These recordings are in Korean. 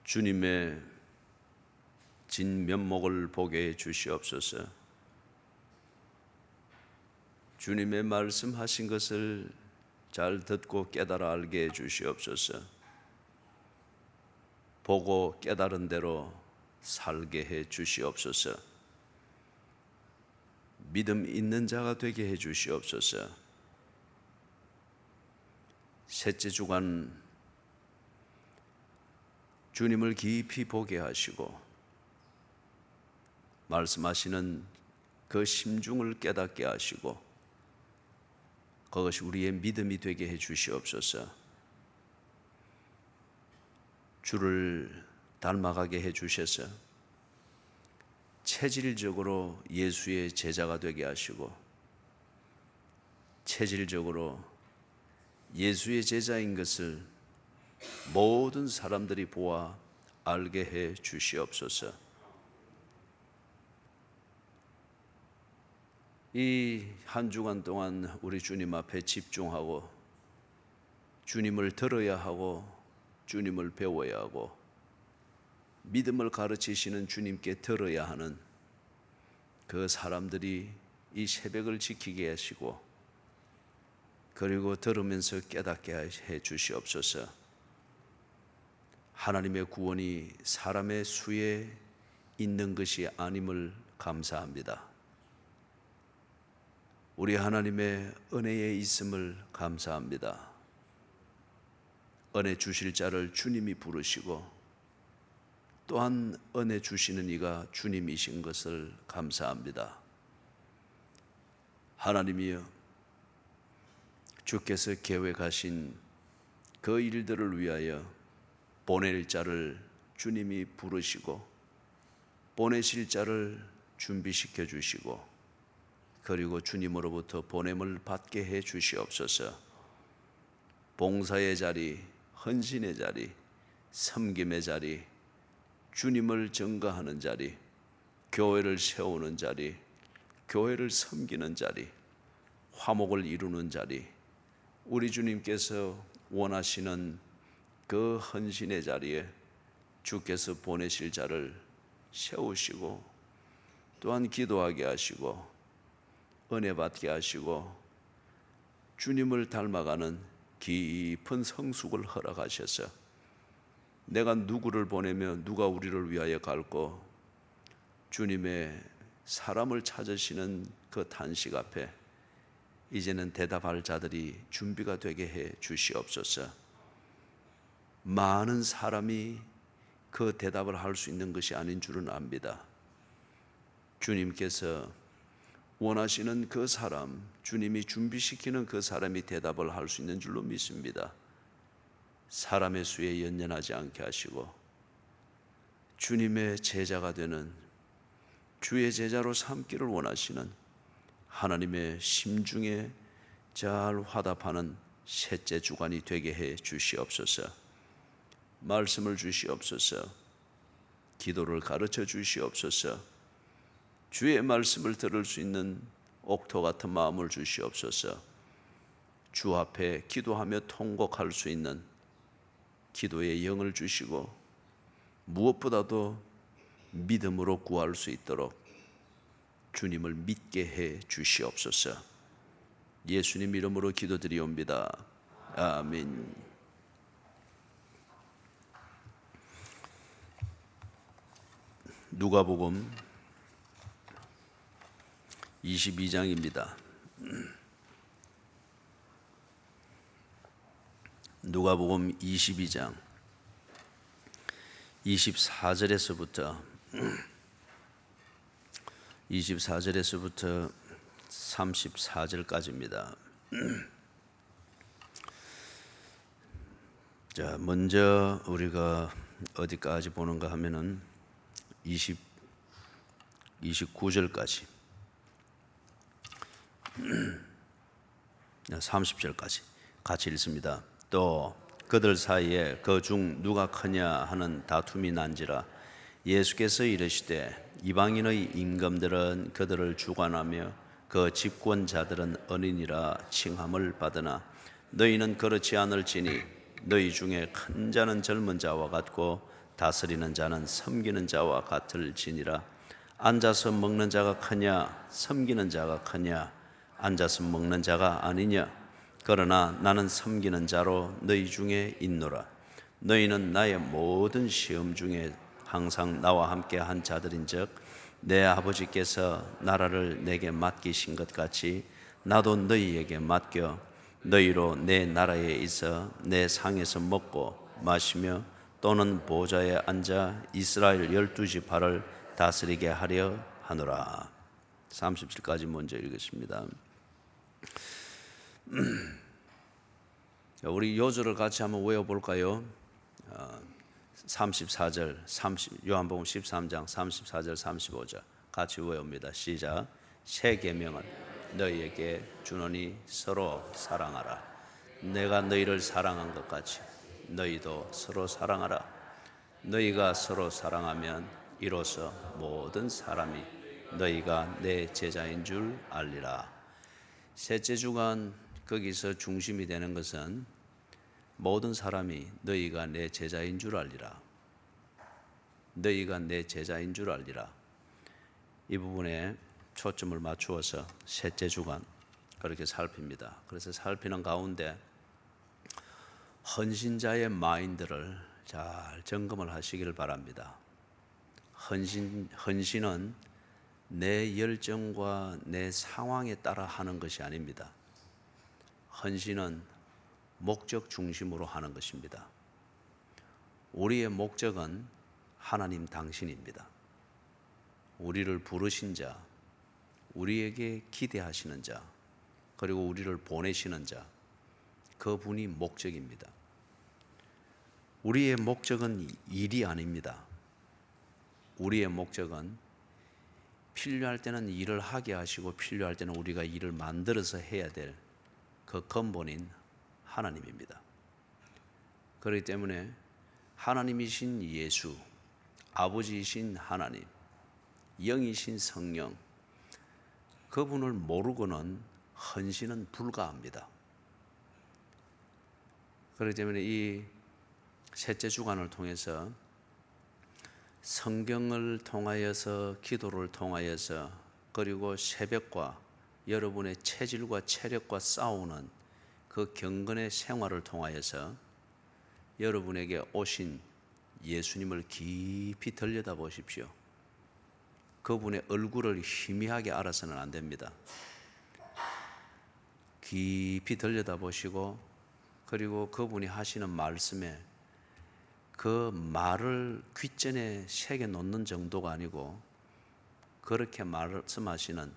주님의 진면목을 보게 해 주시옵소서. 주님의 말씀하신 것을 잘 듣고 깨달아 알게 해 주시옵소서. 보고 깨달은 대로 살게 해 주시옵소서. 믿음 있는 자가 되게 해 주시옵소서. 셋째 주간 주님을 깊이 보게 하시고 말씀하시는 그 심중을 깨닫게 하시고 그것이 우리의 믿음이 되게 해 주시옵소서. 주를 닮아가게 해 주셔서 체질적으로 예수의 제자가 되게 하시고 체질적으로 예수의 제자인 것을 모든 사람들이 보아 알게 해 주시옵소서. 이 한 주간 동안 우리 주님 앞에 집중하고 주님을 들어야 하고 주님을 배워야 하고 믿음을 가르치시는 주님께 들어야 하는 그 사람들이 이 새벽을 지키게 하시고 그리고 들으면서 깨닫게 해 주시옵소서. 하나님의 구원이 사람의 수에 있는 것이 아님을 감사합니다. 우리 하나님의 은혜에 있음을 감사합니다. 은혜 주실 자를 주님이 부르시고 또한 은혜 주시는 이가 주님이신 것을 감사합니다. 하나님이여, 주께서 계획하신 그 일들을 위하여 보낼 자를 주님이 부르시고 보내실 자를 준비시켜 주시고 그리고 주님으로부터 보냄을 받게 해 주시옵소서. 봉사의 자리, 헌신의 자리, 섬김의 자리, 주님을 증거하는 자리, 교회를 세우는 자리, 교회를 섬기는 자리, 화목을 이루는 자리, 우리 주님께서 원하시는 그 헌신의 자리에 주께서 보내실 자를 세우시고 또한 기도하게 하시고 은혜 받게 하시고 주님을 닮아가는 깊은 성숙을 허락하셔서 내가 누구를 보내며 누가 우리를 위하여 갈고 주님의 사람을 찾으시는 그 탄식 앞에 이제는 대답할 자들이 준비가 되게 해 주시옵소서. 많은 사람이 그 대답을 할 수 있는 것이 아닌 줄은 압니다. 주님께서 원하시는 그 사람, 주님이 준비시키는 그 사람이 대답을 할 수 있는 줄로 믿습니다. 사람의 수에 연연하지 않게 하시고 주님의 제자가 되는 주의 제자로 삼기를 원하시는 하나님의 심중에 잘 화답하는 셋째 주간이 되게 해 주시옵소서. 말씀을 주시옵소서. 기도를 가르쳐 주시옵소서. 주의 말씀을 들을 수 있는 옥토 같은 마음을 주시옵소서. 주 앞에 기도하며 통곡할 수 있는 기도의 영을 주시고 무엇보다도 믿음으로 구할 수 있도록 주님을 믿게 해 주시옵소서. 예수님 이름으로 기도드리옵니다. 아멘. 누가복음 22장입니다. 누가복음 22장 24절에서부터 34절까지입니다. 자, 먼저 우리가 어디까지 보는가 하면은 29절까지 30절까지 같이 읽습니다. 또 그들 사이에 그 중 누가 크냐 하는 다툼이 난지라 예수께서 이르시되 이방인의 임금들은 그들을 주관하며 그 집권자들은 언인이라 칭함을 받으나 너희는 그렇지 않을지니 너희 중에 큰 자는 젊은 자와 같고 다스리는 자는 섬기는 자와 같을지니라. 앉아서 먹는 자가 크냐 섬기는 자가 크냐? 앉아서 먹는 자가 아니냐? 그러나 나는 섬기는 자로 너희 중에 있노라. 너희는 나의 모든 시험 중에 항상 나와 함께 한 자들인즉 내 아버지께서 나라를 내게 맡기신 것 같이 나도 너희에게 맡겨 너희로 내 나라에 있어 내 상에서 먹고 마시며 또는 보좌에 앉아 이스라엘 12지파를 다스리게 하려 하노라. 37까지 먼저 읽겠습니다. 우리 요절을 같이 한번 외워볼까요? 34절, 요한복음 13장 34절 35절 같이 외웁니다. 시작. 새 계명은 너희에게 주노니 서로 사랑하라. 내가 너희를 사랑한 것 같이 너희도 서로 사랑하라. 너희가 서로 사랑하면 이로써 모든 사람이 너희가 내 제자인 줄 알리라. 셋째 주간 거기서 중심이 되는 것은 모든 사람이 너희가 내 제자인 줄 알리라. 너희가 내 제자인 줄 알리라. 이 부분에 초점을 맞추어서 셋째 주간 그렇게 살핍니다. 그래서 살피는 가운데 헌신자의 마인드를 잘 점검을 하시기를 바랍니다. 헌신은 내 열정과 내 상황에 따라 하는 것이 아닙니다. 헌신은 목적 중심으로 하는 것입니다. 우리의 목적은 하나님 당신입니다. 우리를 부르신 자, 우리에게 기대하시는 자, 그리고 우리를 보내시는 자, 그분이 목적입니다. 우리의 목적은 일이 아닙니다. 우리의 목적은 필요할 때는 일을 하게 하시고 필요할 때는 우리가 일을 만들어서 해야 될 그 근본인 하나님입니다. 그렇기 때문에 하나님이신 예수, 아버지이신 하나님, 영이신 성령, 그분을 모르고는 헌신은 불가합니다. 그렇기 때문에 이 셋째 주간을 통해서 성경을 통하여서 기도를 통하여서 그리고 새벽과 여러분의 체질과 체력과 싸우는 그 경건의 생활을 통하여서 여러분에게 오신 예수님을 깊이 들여다 보십시오. 그분의 얼굴을 희미하게 알아서는 안 됩니다. 깊이 들여다 보시고 그리고 그분이 하시는 말씀에 그 말을 귓전에 새겨 놓는 정도가 아니고 그렇게 말씀하시는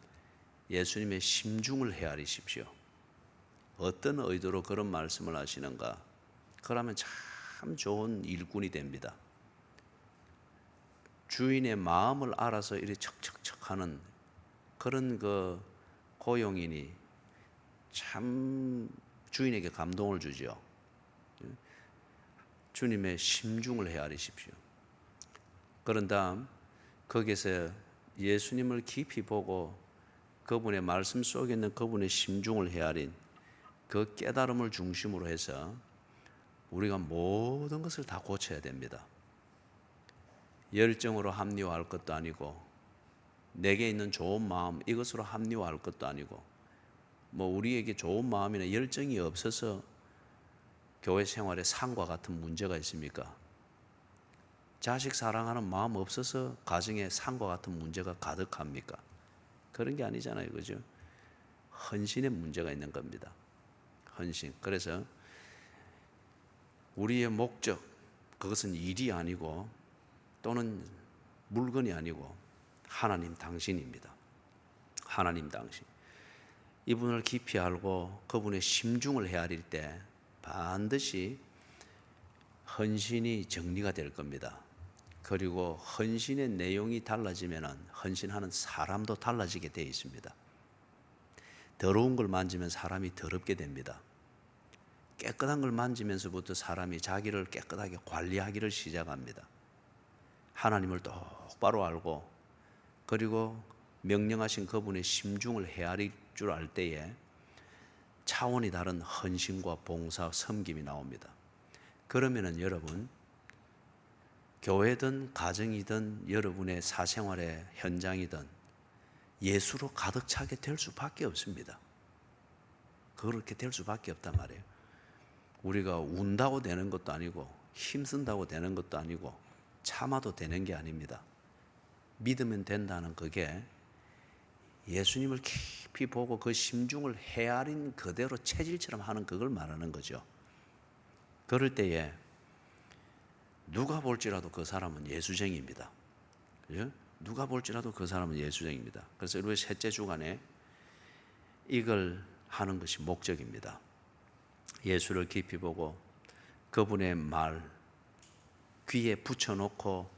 예수님의 심중을 헤아리십시오. 어떤 의도로 그런 말씀을 하시는가? 그러면 참 좋은 일꾼이 됩니다. 주인의 마음을 알아서 이리 척척척 하는 그런 그 고용인이 참 주인에게 감동을 주죠. 주님의 심중을 헤아리십시오. 그런 다음 거기서 예수님을 깊이 보고 그분의 말씀 속에 있는 그분의 심중을 헤아린 그 깨달음을 중심으로 해서 우리가 모든 것을 다 고쳐야 됩니다. 열정으로 합리화할 것도 아니고 내게 있는 좋은 마음 이것으로 합리화할 것도 아니고 뭐 우리에게 좋은 마음이나 열정이 없어서 교회 생활에 상과 같은 문제가 있습니까? 자식 사랑하는 마음 없어서 가정에 상과 같은 문제가 가득합니까? 그런 게 아니잖아요, 그죠? 헌신의 문제가 있는 겁니다. 헌신. 그래서 우리의 목적, 그것은 일이 아니고 또는 물건이 아니고 하나님 당신입니다. 하나님 당신. 이분을 깊이 알고 그분의 심중을 헤아릴 때 반드시 헌신이 정리가 될 겁니다. 그리고 헌신의 내용이 달라지면 헌신하는 사람도 달라지게 되어 있습니다. 더러운 걸 만지면 사람이 더럽게 됩니다. 깨끗한 걸 만지면서부터 사람이 자기를 깨끗하게 관리하기를 시작합니다. 하나님을 똑바로 알고 그리고 명령하신 그분의 심중을 헤아릴 줄 알 때에 차원이 다른 헌신과 봉사, 섬김이 나옵니다. 그러면은 여러분 교회든 가정이든 여러분의 사생활의 현장이든 예수로 가득 차게 될 수밖에 없습니다. 그렇게 될 수밖에 없단 말이에요. 우리가 운다고 되는 것도 아니고 힘쓴다고 되는 것도 아니고 참아도 되는 게 아닙니다. 믿으면 된다는 그게 예수님을 깊이 보고 그 심중을 헤아린 그대로 체질처럼 하는 그걸 말하는 거죠. 그럴 때에 누가 볼지라도 그 사람은 예수쟁이입니다. 그죠? 누가 볼지라도 그 사람은 예수쟁이입니다. 그래서 우리 셋째 주간에 이걸 하는 것이 목적입니다. 예수를 깊이 보고 그분의 말 귀에 붙여놓고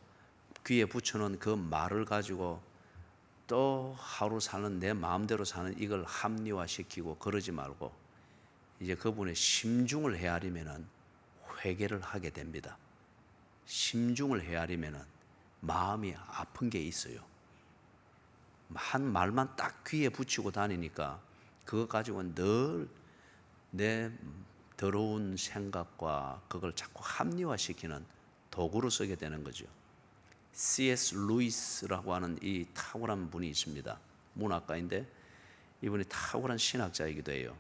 귀에 붙여놓은 그 말을 가지고 또 하루 사는 내 마음대로 사는 이걸 합리화시키고 그러지 말고 이제 그분의 심중을 헤아리면은 회개를 하게 됩니다. 심중을 헤아리면은 마음이 아픈 게 있어요. 한 말만 딱 귀에 붙이고 다니니까 그거 가지고 늘 내 더러운 생각과 그걸 자꾸 합리화시키는 도구로 쓰게 되는 거죠. C.S. 루이스라고 하는 이 탁월한 분이 있습니다. 문학가인데 이분이 탁월한 신학자이기도 해요.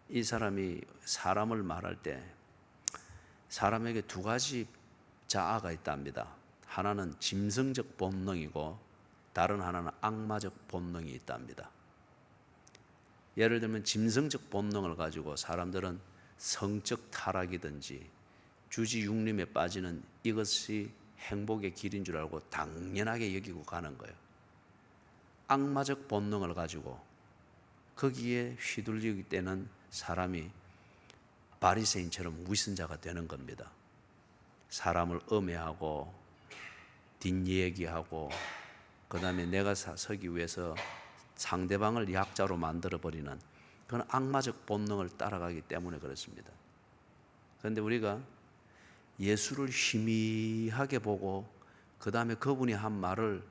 이 사람이 사람을 말할 때 사람에게 두 가지 자아가 있답니다. 하나는 짐승적 본능이고 다른 하나는 악마적 본능이 있답니다. 예를 들면 짐승적 본능을 가지고 사람들은 성적 타락이든지 주지육림에 빠지는 이것이 행복의 길인 줄 알고 당연하게 여기고 가는 거예요. 악마적 본능을 가지고 거기에 휘둘리기 때는 사람이 바리새인처럼 위선자가 되는 겁니다. 사람을 음해하고 뒷얘기하고 그 다음에 내가 서기 위해서 상대방을 약자로 만들어버리는 그건 악마적 본능을 따라가기 때문에 그렇습니다. 그런데 우리가 예수를 희미하게 보고 그 다음에 그분이 한 말을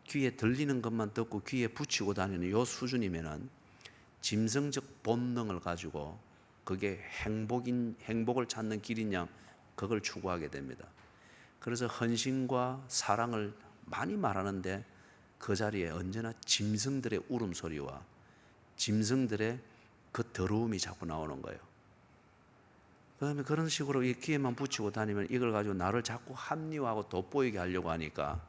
귀에 들리는 것만 듣고 귀에 붙이고 다니는 요 수준이면은 짐승적 본능을 가지고 그게 행복을 찾는 길인 양 그걸 추구하게 됩니다. 그래서 헌신과 사랑을 많이 말하는데 그 자리에 언제나 짐승들의 울음소리와 짐승들의 그 더러움이 자꾸 나오는 거예요. 그다음에 그런 식으로 이 귀에만 붙이고 다니면 이걸 가지고 나를 자꾸 합리화하고 돋보이게 하려고 하니까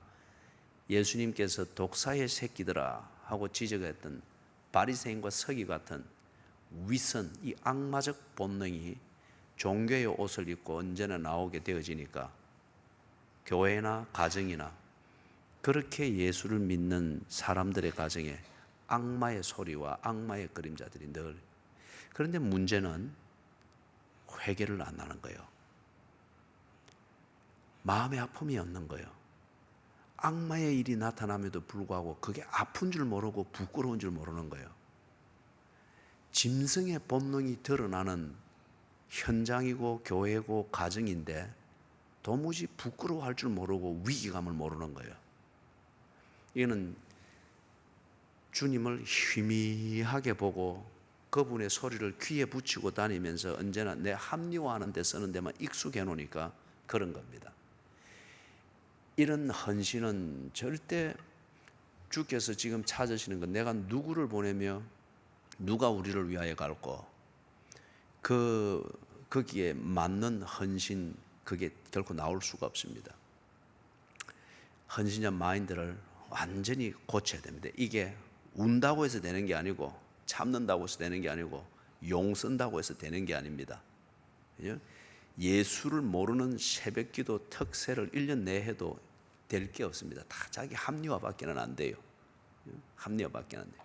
예수님께서 독사의 새끼들아 하고 지적했던 바리새인과 서기 같은 위선, 이 악마적 본능이 종교의 옷을 입고 언제나 나오게 되어지니까 교회나 가정이나 그렇게 예수를 믿는 사람들의 가정에 악마의 소리와 악마의 그림자들이 늘. 그런데 문제는 회개를 안 하는 거예요. 마음의 아픔이 없는 거예요. 악마의 일이 나타남에도 불구하고 그게 아픈 줄 모르고 부끄러운 줄 모르는 거예요. 짐승의 본능이 드러나는 현장이고 교회고 가정인데 도무지 부끄러워할 줄 모르고 위기감을 모르는 거예요. 이거는 주님을 희미하게 보고 그분의 소리를 귀에 붙이고 다니면서 언제나 내 합리화하는 데 쓰는 데만 익숙해 놓으니까 그런 겁니다. 이런 헌신은 절대 주께서 지금 찾으시는 건 내가 누구를 보내며 누가 우리를 위하여 갈고 거기에 맞는 헌신 그게 결코 나올 수가 없습니다. 헌신자 마인드를 완전히 고쳐야 됩니다. 이게 운다고 해서 되는 게 아니고 참는다고 해서 되는 게 아니고 용 쓴다고 해서 되는 게 아닙니다. 예수를 모르는 새벽기도 특세를 1년 내에 해도 될 게 없습니다. 다 자기 합리화밖에는 안 돼요. 합리화밖에 안 돼요.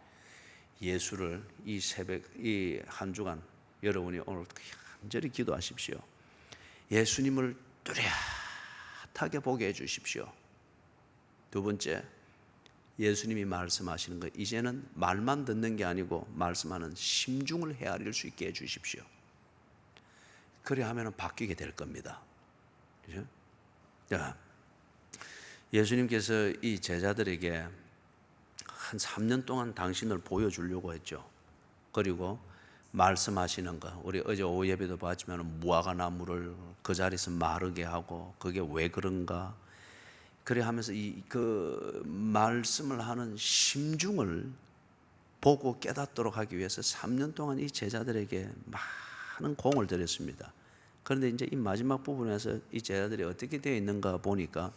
예수를 이 새벽 이 한 주간 여러분이 오늘 간절히 기도하십시오. 예수님을 뚜렷하게 보게 해 주십시오. 두 번째, 예수님이 말씀하시는 거 이제는 말만 듣는 게 아니고 말씀하는 심중을 헤아릴 수 있게 해 주십시오. 그래 하면은 바뀌게 될 겁니다. 그죠? 자, 예수님께서 이 제자들에게 한 3년 동안 당신을 보여주려고 했죠. 그리고 말씀하시는 거, 우리 어제 오후 예배도 봤지만 무화과 나무를 그 자리에서 마르게 하고 그게 왜 그런가 그래 하면서 그 말씀을 하는 심중을 보고 깨닫도록 하기 위해서 3년 동안 이 제자들에게 많은 공을 들였습니다. 그런데 이제 이 마지막 부분에서 이 제자들이 어떻게 되어 있는가 보니까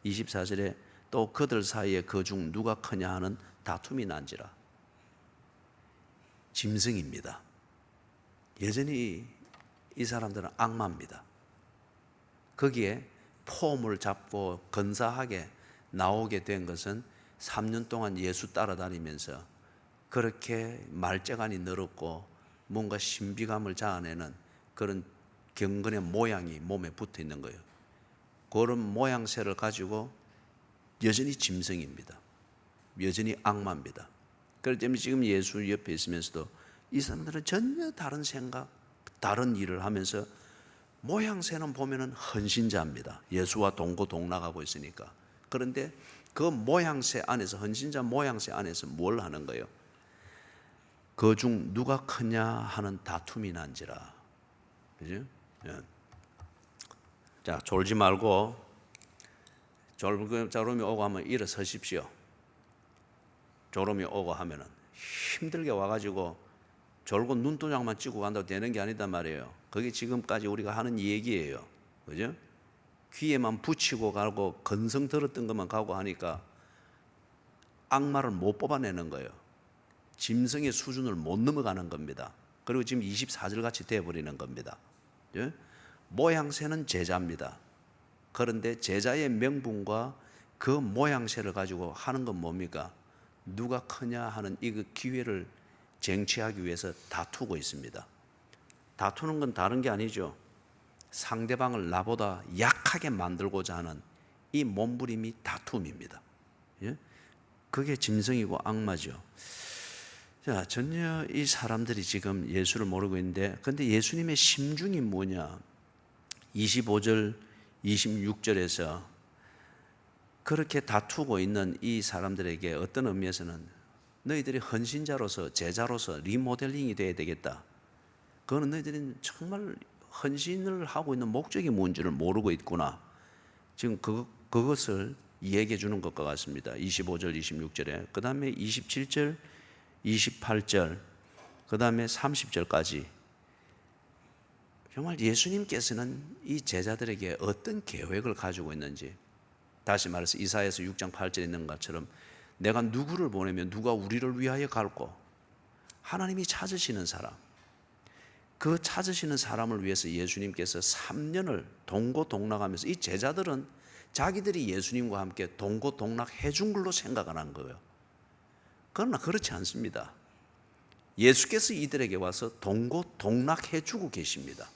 24절에 또 그들 사이에 그 중 누가 크냐 하는 다툼이 난지라. 짐승입니다. 여전히 이 사람들은 악마입니다. 거기에 폼을 잡고 근사하게 나오게 된 것은 3년 동안 예수 따라다니면서 그렇게 말재간이 늘었고 뭔가 신비감을 자아내는 그런 경건의 모양이 몸에 붙어 있는 거예요. 그런 모양새를 가지고 여전히 짐승입니다. 여전히 악마입니다. 그렇기 때문에 지금 예수 옆에 있으면서도 이 사람들은 전혀 다른 생각, 다른 일을 하면서 모양새는 보면은 헌신자입니다. 예수와 동고동락하고 있으니까. 그런데 그 모양새 안에서, 헌신자 모양새 안에서 뭘 하는 거예요? 그 중 누가 크냐 하는 다툼이 난지라. 그죠? 예. 자, 졸지 말고 졸음이 오고 하면 일어서십시오. 졸음이 오고 하면은 힘들게 와가지고 졸고 눈도장만 찍고 간다고 되는 게 아니단 말이에요. 그게 지금까지 우리가 하는 얘기예요. 그죠? 귀에만 붙이고 가고 건성 들었던 것만 가고 하니까 악마를 못 뽑아내는 거예요. 짐승의 수준을 못 넘어가는 겁니다. 그리고 지금 24절 같이 되어버리는 겁니다. 예? 모양새는 제자입니다. 그런데 제자의 명분과 그 모양새를 가지고 하는 건 뭡니까? 누가 크냐 하는 이 기회를 쟁취하기 위해서 다투고 있습니다. 다투는 건 다른 게 아니죠. 상대방을 나보다 약하게 만들고자 하는 이 몸부림이 다툼입니다. 예? 그게 짐승이고 악마죠. 자, 전혀 이 사람들이 지금 예수를 모르고 있는데, 근데 예수님의 심중이 뭐냐? 25절, 26절에서 그렇게 다투고 있는 이 사람들에게 어떤 의미에서는 너희들이 헌신자로서, 제자로서 리모델링이 돼야 되겠다. 그거는 너희들이 정말 헌신을 하고 있는 목적이 뭔지를 모르고 있구나. 지금 그것을 얘기해 주는 것과 같습니다. 25절, 26절에. 그 다음에 27절, 28절, 그 다음에 30절까지. 정말 예수님께서는 이 제자들에게 어떤 계획을 가지고 있는지, 다시 말해서 이사야서 6장 8절에 있는 것처럼 내가 누구를 보내면 누가 우리를 위하여 갈고, 하나님이 찾으시는 사람, 그 찾으시는 사람을 위해서 예수님께서 3년을 동고동락하면서, 이 제자들은 자기들이 예수님과 함께 동고동락해 준 걸로 생각을 한 거예요. 그러나 그렇지 않습니다. 예수께서 이들에게 와서 동고동락해 주고 계십니다.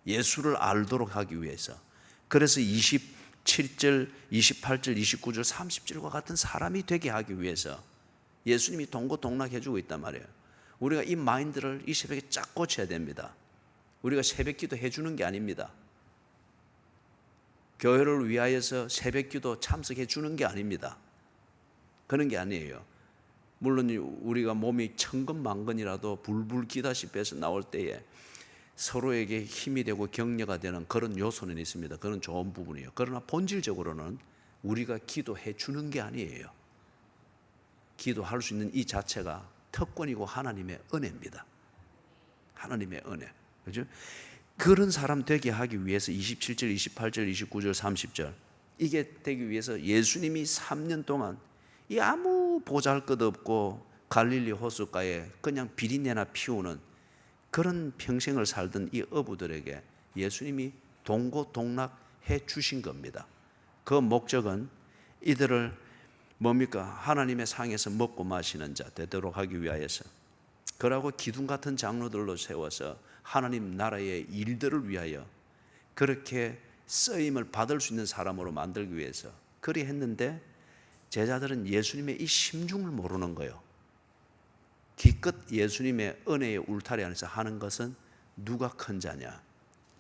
예수를 알도록 하기 위해서. 그래서 27절, 28절, 29절, 30절과 같은 사람이 되게 하기 위해서 예수님이 동고동락해 주고 있단 말이에요. 우리가 이 마인드를 이 새벽에 쫙 고쳐야 됩니다. 우리가 새벽 기도 해주는 게 아닙니다. 교회를 위하여서 새벽 기도 참석해 주는 게 아닙니다. 그런 게 아니에요. 물론 우리가 몸이 천근만근이라도 불불 기다시피 해서 나올 때에 서로에게 힘이 되고 격려가 되는 그런 요소는 있습니다. 그런 좋은 부분이에요. 그러나 본질적으로는 우리가 기도해 주는 게 아니에요. 기도할 수 있는 이 자체가 특권이고 하나님의 은혜입니다. 하나님의 은혜. 그죠? 그런 사람 되게 하기 위해서 27절, 28절, 29절, 30절 이게 되기 위해서 예수님이 3년 동안 이 아무 보잘것없고 갈릴리 호숫가에 그냥 비린내나 피우는 그런 평생을 살던 이 어부들에게 예수님이 동고동락해 주신 겁니다. 그 목적은 이들을 뭡니까? 하나님의 상에서 먹고 마시는 자 되도록 하기 위하여서, 그러고 기둥 같은 장로들로 세워서 하나님 나라의 일들을 위하여 그렇게 쓰임을 받을 수 있는 사람으로 만들기 위해서 그리 했는데, 제자들은 예수님의 이 심중을 모르는 거예요. 기껏 예수님의 은혜의 울타리 안에서 하는 것은 누가 큰 자냐,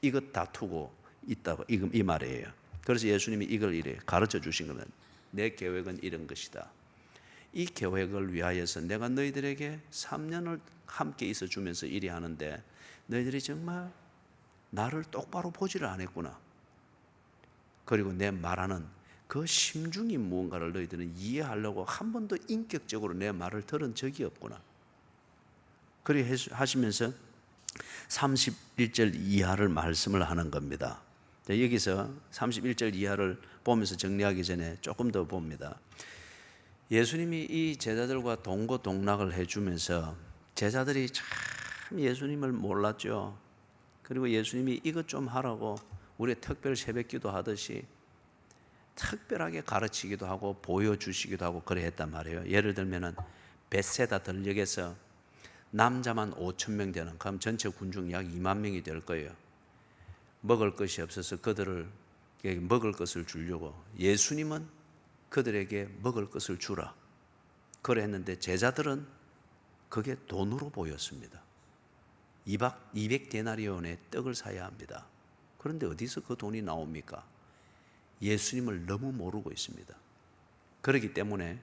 이것 다투고 있다고 이 말이에요. 그래서 예수님이 이걸 이래 가르쳐 주신 거는, 내 계획은 이런 것이다. 이 계획을 위하여서 내가 너희들에게 3년을 함께 있어 주면서 일이 하는데, 너희들이 정말 나를 똑바로 보지를 않았구나. 그리고 내 말하는 그 심중인 무언가를 너희들은 이해하려고 한 번도 인격적으로 내 말을 들은 적이 없구나. 그리 하시면서 31절 이하를 말씀을 하는 겁니다. 여기서 31절 이하를 보면서 정리하기 전에 조금 더 봅니다. 예수님이 이 제자들과 동고동락을 해주면서 제자들이 참 예수님을 몰랐죠. 그리고 예수님이 이것 좀 하라고 우리 특별 새벽기도 하듯이 특별하게 가르치기도 하고 보여주시기도 하고 그래 했단 말이에요. 예를 들면은 벳세다 들녘에서 남자만 5천 명 되는, 그럼 전체 군중 약 2만 명이 될 거예요. 먹을 것이 없어서 그들을 먹을 것을 주려고 예수님은 그들에게 먹을 것을 주라 그래 했는데 제자들은 그게 돈으로 보였습니다. 200데나리온의 떡을 사야 합니다. 그런데 어디서 그 돈이 나옵니까? 예수님을 너무 모르고 있습니다. 그렇기 때문에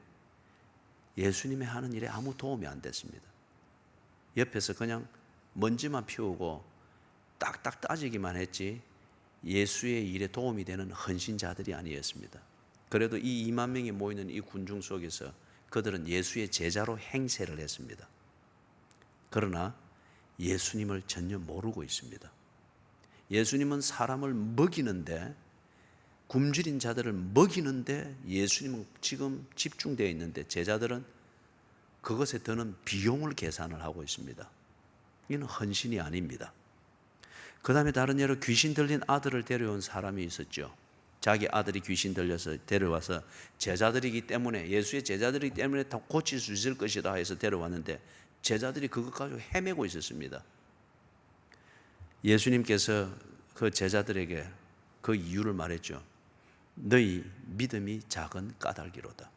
예수님의 하는 일에 아무 도움이 안 됐습니다. 옆에서 그냥 먼지만 피우고 딱딱 따지기만 했지 예수의 일에 도움이 되는 헌신자들이 아니었습니다. 그래도 이 2만 명이 모이는 이 군중 속에서 그들은 예수의 제자로 행세를 했습니다. 그러나 예수님을 전혀 모르고 있습니다. 예수님은 사람을 먹이는데, 굶주린 자들을 먹이는데 예수님은 지금 집중되어 있는데 제자들은 그것에 드는 비용을 계산을 하고 있습니다. 이는 헌신이 아닙니다. 그 다음에 다른 예로 귀신 들린 아들을 데려온 사람이 있었죠. 자기 아들이 귀신 들려서 데려와서 제자들이기 때문에, 예수의 제자들이기 때문에 다 고칠 수 있을 것이다 해서 데려왔는데 제자들이 그것 가지고 헤매고 있었습니다. 예수님께서 그 제자들에게 그 이유를 말했죠. 너희 믿음이 작은 까닭이로다.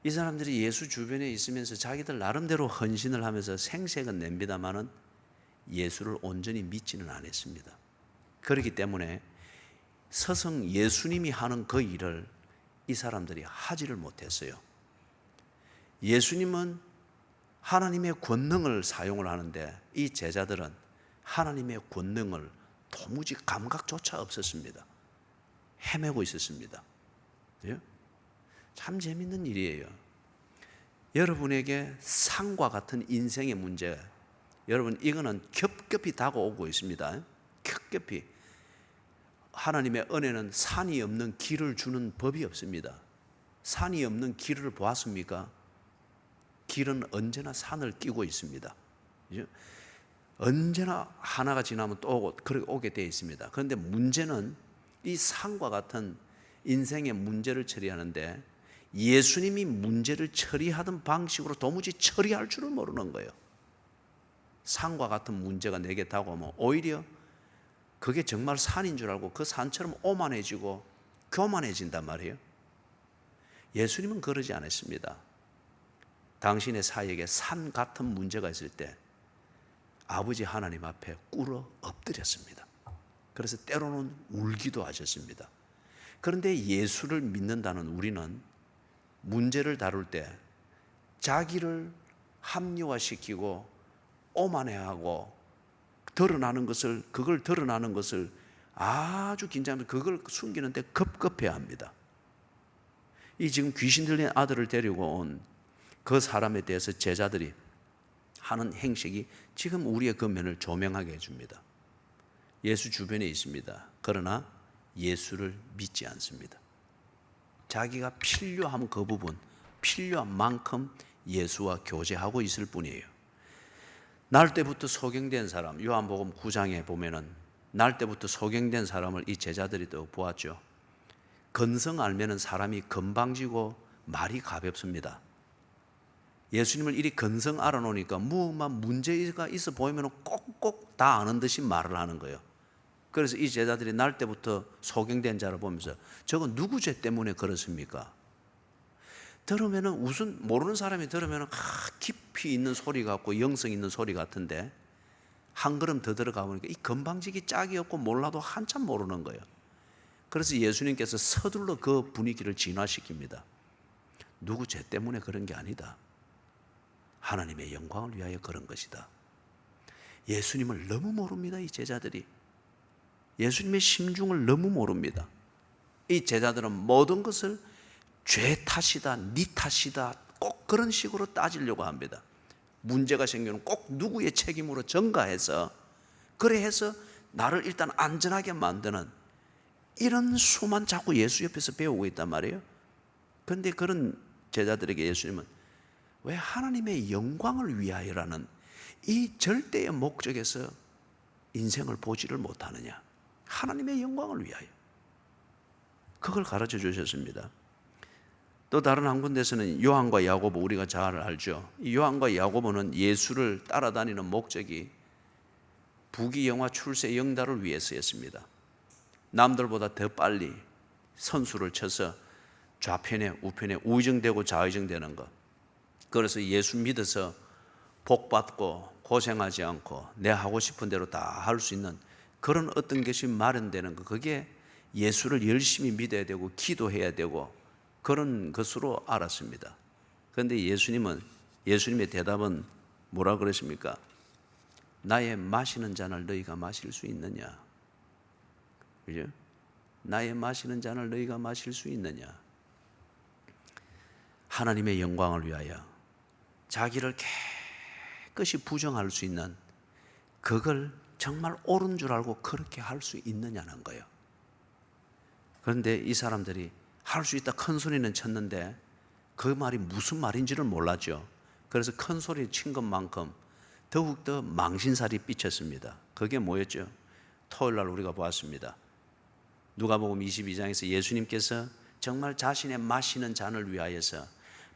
이 사람들이 예수 주변에 있으면서 자기들 나름대로 헌신을 하면서 생색은 냅니다마는 예수를 온전히 믿지는 않았습니다. 그렇기 때문에 서성 예수님이 하는 그 일을 이 사람들이 하지를 못했어요. 예수님은 하나님의 권능을 사용을 하는데 이 제자들은 하나님의 권능을 도무지 감각조차 없었습니다. 헤매고 있었습니다. 참 재밌는 일이에요. 여러분에게 산과 같은 인생의 문제, 여러분 이거는 겹겹이 다가오고 있습니다. 겹겹이. 하나님의 은혜는 산이 없는 길을 주는 법이 없습니다. 산이 없는 길을 보았습니까? 길은 언제나 산을 끼고 있습니다. 언제나 하나가 지나면 또 오고 그렇게 오게 되어 있습니다. 그런데 문제는 이 산과 같은 인생의 문제를 처리하는데 예수님이 문제를 처리하던 방식으로 도무지 처리할 줄을 모르는 거예요. 산과 같은 문제가 내게 다가오면 오히려 그게 정말 산인 줄 알고 그 산처럼 오만해지고 교만해진단 말이에요. 예수님은 그러지 않았습니다. 당신의 사역에 산 같은 문제가 있을 때 아버지 하나님 앞에 꿇어 엎드렸습니다. 그래서 때로는 울기도 하셨습니다. 그런데 예수를 믿는다는 우리는 문제를 다룰 때 자기를 합리화시키고 오만해하고 그걸 드러나는 것을 아주 긴장하면서 그걸 숨기는데 급급해야 합니다. 이 지금 귀신 들린 아들을 데리고 온 그 사람에 대해서 제자들이 하는 행식이 지금 우리의 그 면을 조명하게 해줍니다. 예수 주변에 있습니다. 그러나 예수를 믿지 않습니다. 자기가 필요한 그 부분, 필요한 만큼 예수와 교제하고 있을 뿐이에요. 날 때부터 소경된 사람, 요한복음 9장에 보면은 날 때부터 소경된 사람을 이 제자들이 또 보았죠. 건성 알면은 사람이 건방지고 말이 가볍습니다. 예수님을 이리 건성 알아놓으니까 뭐만 문제가 있어 보이면 꼭꼭 다 아는 듯이 말을 하는 거예요. 그래서 이 제자들이 날 때부터 소경된 자를 보면서 저건 누구 죄 때문에 그렇습니까? 들으면은 무슨 모르는 사람이 들으면은 깊이 있는 소리 같고 영성 있는 소리 같은데 한 걸음 더 들어가 보니까 이 건방지기 짝이 없고 몰라도 한참 모르는 거예요. 그래서 예수님께서 서둘러 그 분위기를 진화시킵니다. 누구 죄 때문에 그런 게 아니다. 하나님의 영광을 위하여 그런 것이다. 예수님을 너무 모릅니다. 이 제자들이 예수님의 심중을 너무 모릅니다. 이 제자들은 모든 것을 죄 탓이다, 네 탓이다, 꼭 그런 식으로 따지려고 합니다. 문제가 생기면 꼭 누구의 책임으로 전가해서, 그래 해서 나를 일단 안전하게 만드는 이런 수만 자꾸 예수 옆에서 배우고 있단 말이에요. 그런데 그런 제자들에게 예수님은 왜 하나님의 영광을 위하여라는 이 절대의 목적에서 인생을 보지를 못하느냐. 하나님의 영광을 위하여, 그걸 가르쳐 주셨습니다. 또 다른 한 군데서는 요한과 야고보, 우리가 잘 알죠. 이 요한과 야고보는 예수를 따라다니는 목적이 부귀영화 출세 영달을 위해서였습니다. 남들보다 더 빨리 선수를 쳐서 좌편에 우편에 우의정되고 좌의정되는 것, 그래서 예수 믿어서 복받고 고생하지 않고 내 하고 싶은 대로 다 할 수 있는 그런 어떤 것이 마련되는 것, 그게 예수를 열심히 믿어야 되고 기도해야 되고 그런 것으로 알았습니다. 그런데 예수님의 대답은 뭐라 그러십니까? 나의 마시는 잔을 너희가 마실 수 있느냐? 그죠? 나의 마시는 잔을 너희가 마실 수 있느냐? 하나님의 영광을 위하여 자기를 깨끗이 부정할 수 있는, 그걸 정말 옳은 줄 알고 그렇게 할 수 있느냐는 거예요. 그런데 이 사람들이 할 수 있다 큰 소리는 쳤는데 그 말이 무슨 말인지를 몰랐죠. 그래서 큰 소리 친 것만큼 더욱더 망신살이 삐쳤습니다. 그게 뭐였죠? 토요일 날 우리가 보았습니다. 누가복음 22장에서 예수님께서 정말 자신의 마시는 잔을 위하여서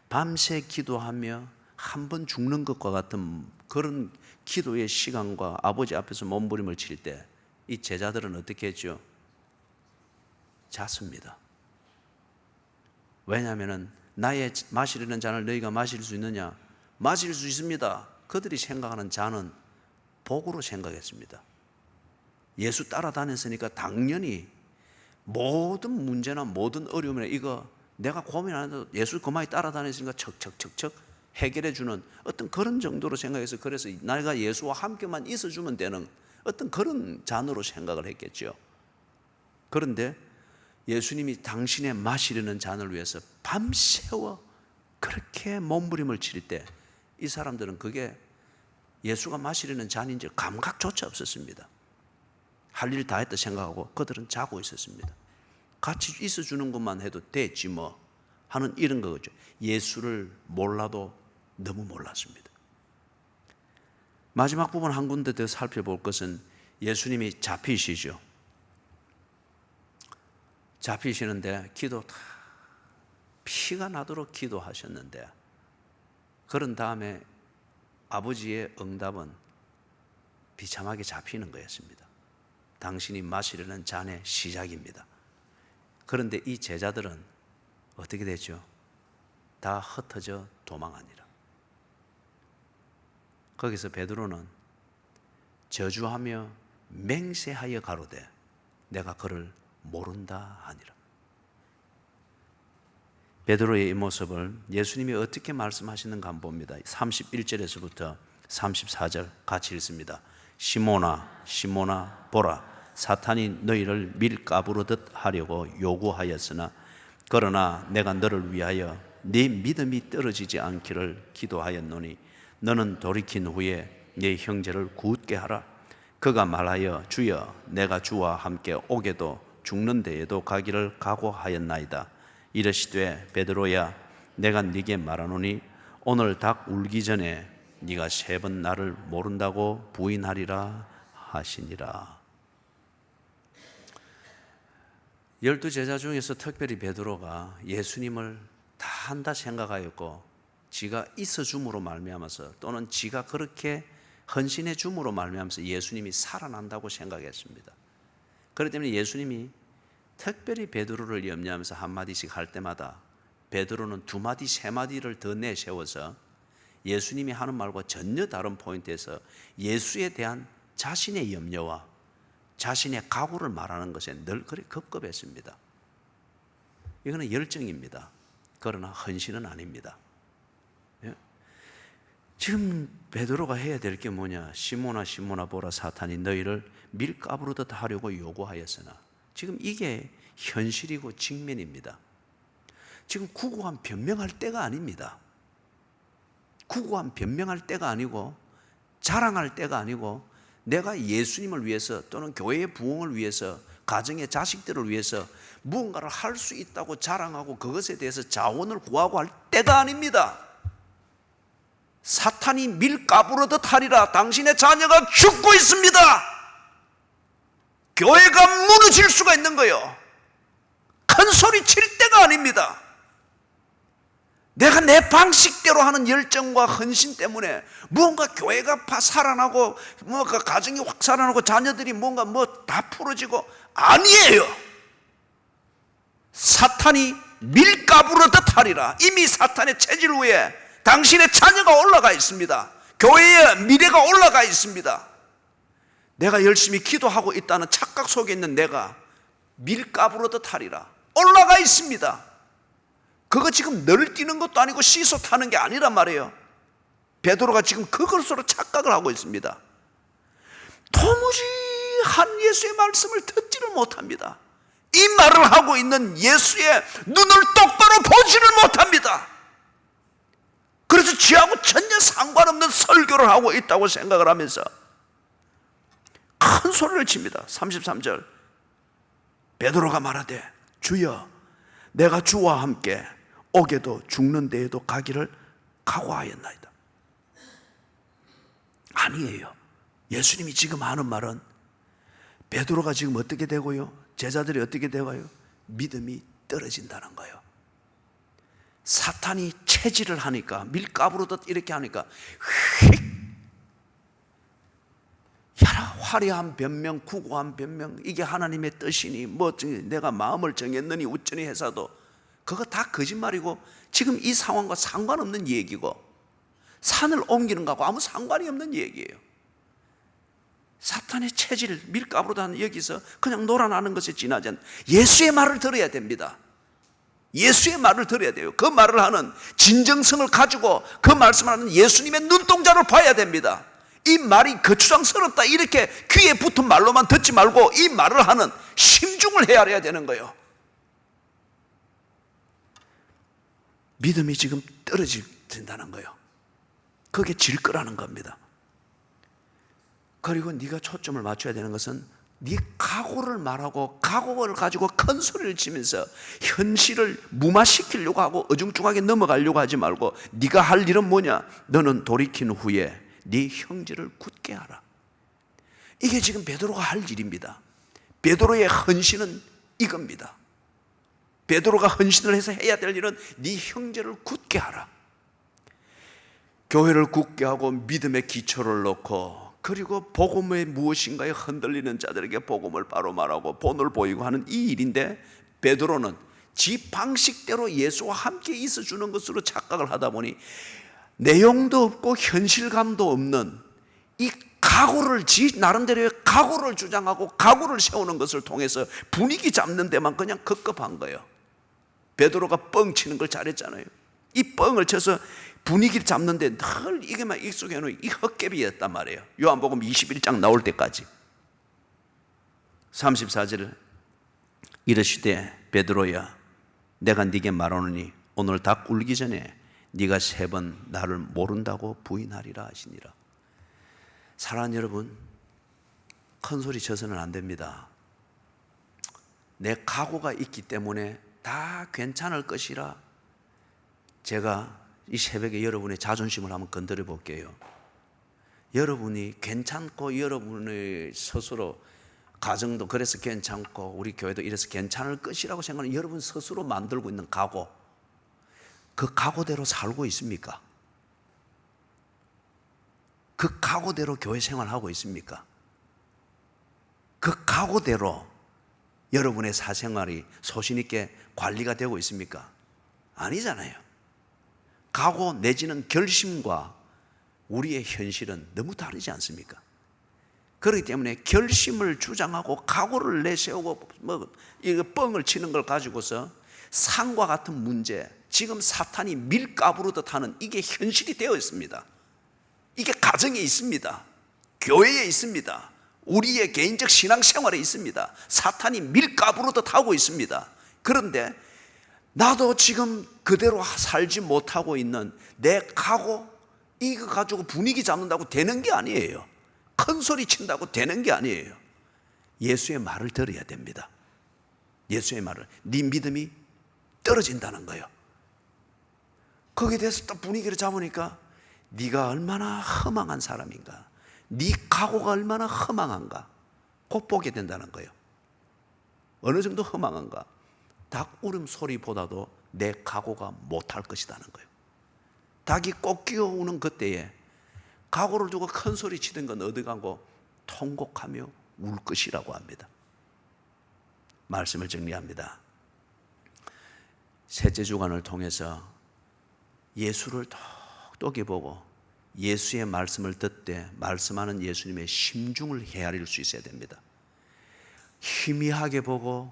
밤새 기도하며 한 번 죽는 것과 같은 그런 기도의 시간과 아버지 앞에서 몸부림을 칠 때 이 제자들은 어떻게 했죠? 잤습니다. 왜냐하면 나의 마시려는 잔을 너희가 마실 수 있느냐? 마실 수 있습니다. 그들이 생각하는 잔은 복으로 생각했습니다. 예수 따라다녔으니까 당연히 모든 문제나 모든 어려움이나 이거 내가 고민 안 해도 예수 그만이 따라다녔으니까 척척척척 해결해 주는 어떤 그런 정도로 생각해서, 그래서 내가 예수와 함께만 있어주면 되는 어떤 그런 잔으로 생각을 했겠죠. 그런데 예수님이 당신의 마시려는 잔을 위해서 밤새워 그렇게 몸부림을 칠 때 이 사람들은 그게 예수가 마시려는 잔인지 감각조차 없었습니다. 할 일 다 했다 생각하고 그들은 자고 있었습니다. 같이 있어주는 것만 해도 됐지 뭐 하는 이런 거죠. 예수를 몰라도 너무 몰랐습니다. 마지막 부분 한 군데 더 살펴볼 것은 예수님이 잡히시죠. 잡히시는데 기도 다 피가 나도록 기도하셨는데, 그런 다음에 아버지의 응답은 비참하게 잡히는 거였습니다. 당신이 마시려는 잔의 시작입니다. 그런데 이 제자들은 어떻게 되죠? 다 흩어져 도망하니라. 거기서 베드로는 저주하며 맹세하여 가로되 내가 그를 모른다 하니라. 베드로의 이 모습을 예수님이 어떻게 말씀하시는가 한번 봅니다. 31절에서부터 34절 같이 읽습니다. 시몬아 시몬아 보라, 사탄이 너희를 밀가부르듯 하려고 요구하였으나 그러나 내가 너를 위하여 네 믿음이 떨어지지 않기를 기도하였노니 너는 돌이킨 후에 네 형제를 굳게 하라. 그가 말하여 주여 내가 주와 함께 오게도 죽는 데에도 가기를 각오하였나이다. 이르시되 베드로야 내가 네게 말하노니 오늘 닭 울기 전에 네가 3번 나를 모른다고 부인하리라 하시니라. 12제자 중에서 특별히 베드로가 예수님을 다 한다 생각하였고 지가 있어 줌으로 말미암아서 또는 지가 그렇게 헌신해 줌으로 말미암아서 예수님이 살아난다고 생각했습니다. 그렇기 때문에 예수님이 특별히 베드로를 염려하면서 한마디씩 할 때마다 베드로는 2마디 3마디를 더 내세워서 예수님이 하는 말과 전혀 다른 포인트에서 예수에 대한 자신의 염려와 자신의 각오를 말하는 것에 늘 그리 급급했습니다. 이거는 열정입니다. 그러나 헌신은 아닙니다. 지금 베드로가 해야 될 게 뭐냐? 시몬아 시몬아 보라, 사탄이 너희를 밀가부르듯 하려고 요구하였으나. 지금 이게 현실이고 직면입니다. 지금 구구한 변명할 때가 아닙니다. 구구한 변명할 때가 아니고 자랑할 때가 아니고 내가 예수님을 위해서 또는 교회의 부흥을 위해서 가정의 자식들을 위해서 무언가를 할 수 있다고 자랑하고 그것에 대해서 자원을 구하고 할 때가 아닙니다. 사탄이 밀가부르듯 하리라. 당신의 자녀가 죽고 있습니다. 교회가 무너질 수가 있는 거예요. 큰 소리 칠 때가 아닙니다. 내가 내 방식대로 하는 열정과 헌신 때문에 무언가 교회가 살아나고 뭔가 가정이 확 살아나고 자녀들이 뭔가 다 풀어지고, 아니에요. 사탄이 밀가부르듯 하리라. 이미 사탄의 체질 위에 당신의 자녀가 올라가 있습니다. 교회의 미래가 올라가 있습니다. 내가 열심히 기도하고 있다는 착각 속에 있는 내가 밀가부르듯 하리라. 올라가 있습니다. 그거 지금 널 뛰는 것도 아니고 시소 타는 게 아니란 말이에요. 베드로가 지금 그것으로 착각을 하고 있습니다. 도무지 한 예수의 말씀을 듣지를 못합니다. 이 말을 하고 있는 예수의 눈을 똑바로 보지를 못합니다. 그래서 쥐하고 전혀 상관없는 설교를 하고 있다고 생각을 하면서 큰 소리를 칩니다. 33절, 베드로가 말하되 주여, 내가 주와 함께 옥에도 죽는 데에도 가기를 각오하였나이다. 아니에요. 예수님이 지금 하는 말은 베드로가 지금 어떻게 되고요? 제자들이 어떻게 되고요? 믿음이 떨어진다는 거예요. 사탄이 체질을 하니까, 밀가부르듯 이렇게 하니까 화려한 변명, 구구한 변명, 이게 하나님의 뜻이니 내가 마음을 정했느니 우쩌니 해서도 그거 다 거짓말이고 지금 이 상황과 상관없는 얘기고 산을 옮기는 거하고 아무 상관이 없는 얘기예요. 사탄의 체질, 밀가부르듯 하는 여기서 그냥 놀아나는 것에 지나지 않는 예수의 말을 들어야 됩니다. 예수의 말을 들어야 돼요. 그 말을 하는 진정성을 가지고 그 말씀을 하는 예수님의 눈동자를 봐야 됩니다. 이 말이 거추장스럽다 이렇게 귀에 붙은 말로만 듣지 말고 이 말을 하는 심중을 헤아려야 되는 거예요. 믿음이 지금 떨어진다는 거예요. 그게 질 거라는 겁니다. 그리고 네가 초점을 맞춰야 되는 것은 네 각오를 말하고 각오를 가지고 큰 소리를 치면서 현실을 무마시키려고 하고 어중중하게 넘어가려고 하지 말고 네가 할 일은 뭐냐? 너는 돌이킨 후에 네 형제를 굳게 하라. 이게 지금 베드로가 할 일입니다. 베드로의 헌신은 이겁니다. 베드로가 헌신을 해서 해야 될 일은 네 형제를 굳게 하라. 교회를 굳게 하고 믿음의 기초를 놓고 그리고 복음의 무엇인가에 흔들리는 자들에게 복음을 바로 말하고 본을 보이고 하는 이 일인데 베드로는 지 방식대로 예수와 함께 있어주는 것으로 착각을 하다 보니 내용도 없고 현실감도 없는 이 각오를 지 나름대로의 각오를 주장하고 각오를 세우는 것을 통해서 분위기 잡는 데만 그냥 급급한 거예요. 베드로가 뻥치는 걸 잘했잖아요. 이 뻥을 쳐서 분위기를 잡는데 늘 이게만 익숙해놓은 이 헛개비였단 말이에요. 요한복음 21장 나올 때까지. 34절 이르시되 베드로야 내가 네게 말하노니 오늘 닭 굴기 전에 네가 3번 나를 모른다고 부인하리라 하시니라. 사랑하는 여러분, 큰 소리 쳐서는 안 됩니다. 내 각오가 있기 때문에 다 괜찮을 것이라. 제가 이 새벽에 여러분의 자존심을 한번 건드려 볼게요. 여러분이 괜찮고 여러분의 스스로 가정도 그래서 괜찮고 우리 교회도 이래서 괜찮을 것이라고 생각하는 여러분 스스로 만들고 있는 각오, 그 각오대로 살고 있습니까? 그 각오대로 교회 생활하고 있습니까? 그 각오대로 여러분의 사생활이 소신 있게 관리가 되고 있습니까? 아니잖아요. 각오 내지는 결심과 우리의 현실은 너무 다르지 않습니까? 그렇기 때문에 결심을 주장하고 각오를 내세우고 이거 뻥을 치는 걸 가지고서 상과 같은 문제, 지금 사탄이 밀가부르듯 하는 이게 현실이 되어 있습니다. 이게 가정에 있습니다. 교회에 있습니다. 우리의 개인적 신앙생활에 있습니다. 사탄이 밀가부르듯 하고 있습니다. 그런데 나도 지금 그대로 살지 못하고 있는 내 각오, 이거 가지고 분위기 잡는다고 되는 게 아니에요. 큰 소리 친다고 되는 게 아니에요. 예수의 말을 들어야 됩니다. 예수의 말을. 네 믿음이 떨어진다는 거예요. 거기에 대해서 또 분위기를 잡으니까 네가 얼마나 허망한 사람인가, 네 각오가 얼마나 허망한가 곧 보게 된다는 거예요. 어느 정도 허망한가? 닭 울음소리보다도 내 각오가 못할 것이라는 거예요. 닭이 꼭 끼어오는 그때에 각오를 두고 큰 소리 치던 건 어디 가고 통곡하며 울 것이라고 합니다. 말씀을 정리합니다. 셋째 주간을 통해서 예수를 똑똑히 보고 예수의 말씀을 듣되 말씀하는 예수님의 심중을 헤아릴 수 있어야 됩니다. 희미하게 보고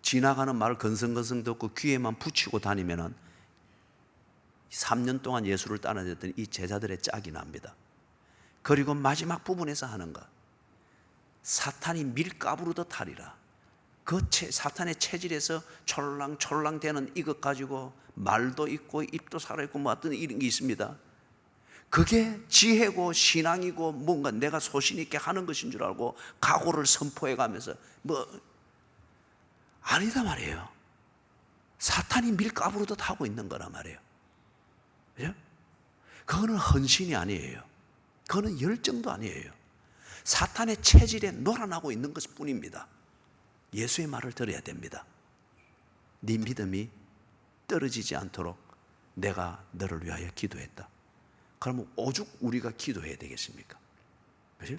지나가는 말 건성건성 듣고 귀에만 붙이고 다니면은 3년 동안 예수를 따라다녔던 이 제자들의 짝이 납니다. 그리고 마지막 부분에서 하는 것, 사탄이 밀가부르듯 하리라. 그 사탄의 체질에서 촐랑촐랑 되는 이것 가지고 말도 있고 입도 살아있고 뭐 어떤 이런 게 있습니다. 그게 지혜고 신앙이고 뭔가 내가 소신 있게 하는 것인 줄 알고 각오를 선포해 가면서 뭐 아니다 말이에요. 사탄이 밀가부르듯 하고 있는 거란 말이에요. 그죠? 그거는 헌신이 아니에요. 그거는 열정도 아니에요. 사탄의 체질에 놀아나고 있는 것일 뿐입니다. 예수의 말을 들어야 됩니다. 네 믿음이 떨어지지 않도록 내가 너를 위하여 기도했다. 그러면 오죽 우리가 기도해야 되겠습니까? 그죠?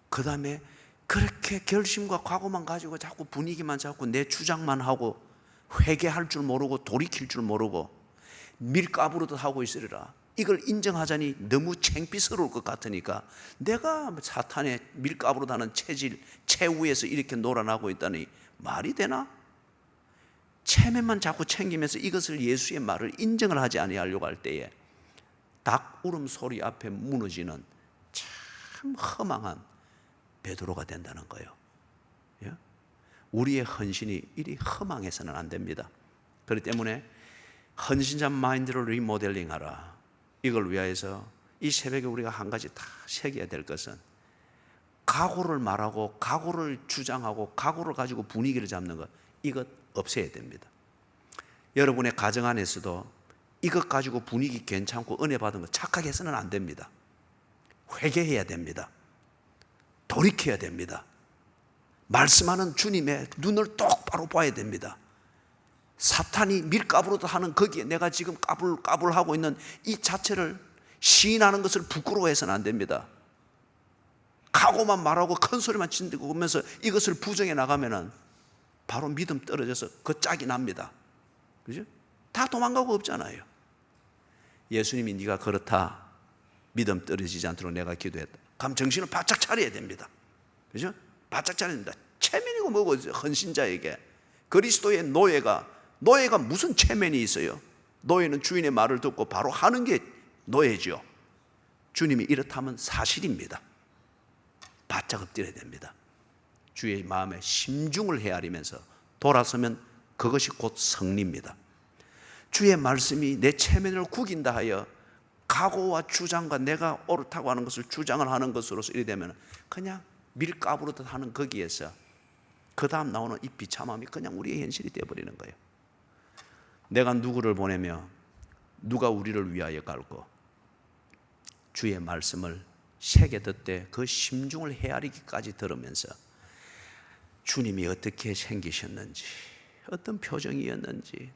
그 다음에 그렇게 결심과 각오만 가지고 자꾸 분위기만 잡고 내 주장만 하고 회개할 줄 모르고 돌이킬 줄 모르고 밀가부르듯 하고 있으리라. 이걸 인정하자니 너무 창피스러울 것 같으니까 내가 사탄의 밀가부르듯 하는 체질, 최후에서 이렇게 놀아나고 있다니 말이 되나? 체면만 자꾸 챙기면서 이것을 예수의 말을 인정을 하지 아니하려고 할 때에 닭 울음소리 앞에 무너지는 참 허망한 베드로가 된다는 거예요. 예? 우리의 헌신이 이리 허망해서는 안 됩니다. 그렇기 때문에 헌신자 마인드를 리모델링하라. 이걸 위하여서 이 새벽에 우리가 한 가지 다 새겨야 될 것은 각오를 말하고 각오를 주장하고 각오를 가지고 분위기를 잡는 것, 이것 없애야 됩니다. 여러분의 가정 안에서도 이것 가지고 분위기 괜찮고 은혜 받은 거 착각해서는 안 됩니다. 회개해야 됩니다. 돌이켜야 됩니다. 말씀하는 주님의 눈을 똑바로 봐야 됩니다. 사탄이 밀가부르듯 하는 거기에 내가 지금 까불까불하고 있는 이 자체를 시인하는 것을 부끄러워해서는 안 됩니다. 각오만 말하고 큰 소리만 치고 오면서 이것을 부정해 나가면은 바로 믿음 떨어져서 그 짝이 납니다. 그죠? 다 도망가고 없잖아요. 예수님이 네가 그렇다, 믿음 떨어지지 않도록 내가 기도했다. 그럼 정신을 바짝 차려야 됩니다. 그죠? 바짝 차려야 됩니다. 체면이고 뭐고 헌신자에게 그리스도의 노예가 무슨 체면이 있어요? 노예는 주인의 말을 듣고 바로 하는 게 노예죠. 주님이 이렇다면 사실입니다. 바짝 엎드려야 됩니다. 주의 마음에 심중을 헤아리면서 돌아서면 그것이 곧 승리입니다. 주의 말씀이 내 체면을 구긴다 하여 각오와 주장과 내가 옳다고 하는 것을 주장을 하는 것으로서 이래 되면 그냥 밀가부르듯 하는 거기에서 그 다음 나오는 이 비참함이 그냥 우리의 현실이 되어버리는 거예요. 내가 누구를 보내며 누가 우리를 위하여 갈고 주의 말씀을 새겨 듣되 그 심중을 헤아리기까지 들으면서 주님이 어떻게 생기셨는지 어떤 표정이었는지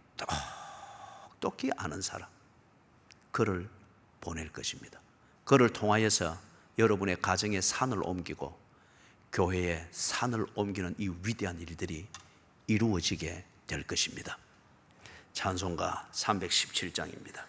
똑똑히 아는 사람, 그를 보낼 것입니다. 그를 통하여서 여러분의 가정의 산을 옮기고 교회의 산을 옮기는 이 위대한 일들이 이루어지게 될 것입니다. 찬송가 317장입니다.